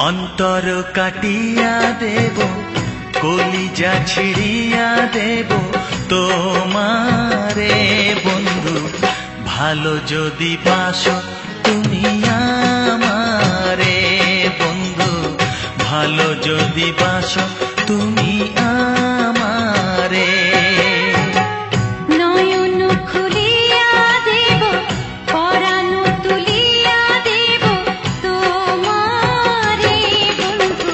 অন্তর কাটিয়া দেব, কলিজা ছিড়িয়া দেব তোমারে বন্ধু। ভালো যদি বাসো তুমি আমারে বন্ধু, ভালো যদি বাসো তুমি আমারে। নয়ন খুলিয়া দেব, পরাণ তুলিয়া দেব তোমারে বন্ধু।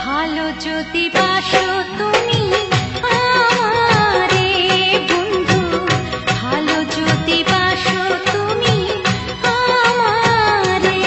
ভালো যদি বাসো তুমি আমারে বন্ধু, ভালো যদি বাসো তুমি আমারে।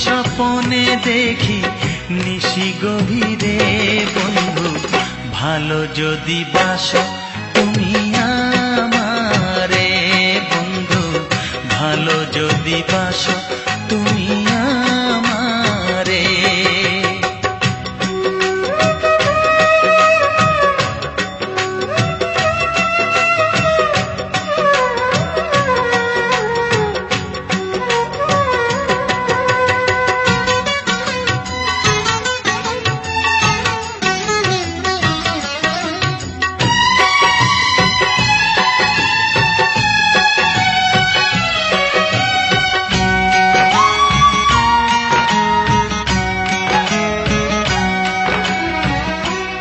স্বপনে দেখি নিশি গভীরে বন্ধু, ভালো যদি বাসো তুমি আমারে বন্ধু, ভালো যদি বাসো তুমি আমারে।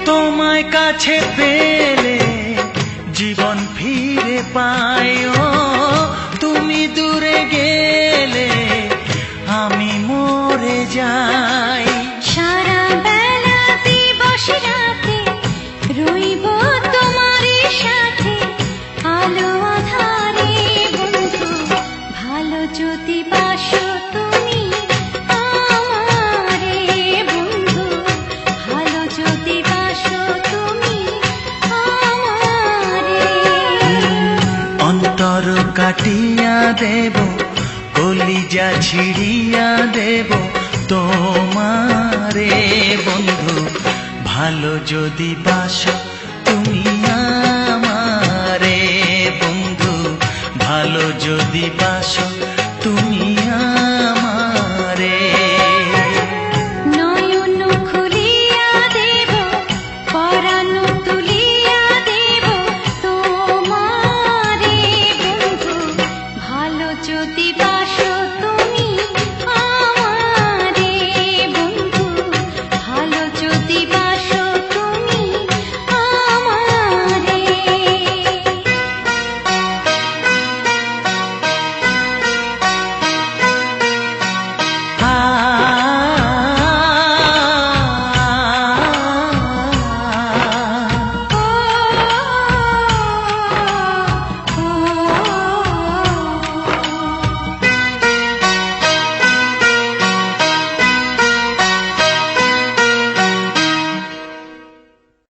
তোমায় কাছে পেলে জীবন ফিরে পাই, ও তুমি দূরে গেলে আমি মরে যাই। সারা বেলা দিবস রাতে রইব তোমারই সাথে, আলো আধারে বন্ধু। ভালো যদি বাসো তুমি আমারে বন্ধু, ভালো যদি বাসো তুমি আমারে। অন্তর কাটিয়া দেব, কলিজা ছিড়িয়া দেব তোমারে বন্ধু। ভালো যদি বাসো তুমি আমারে বন্ধু, ভালো যদি বাসো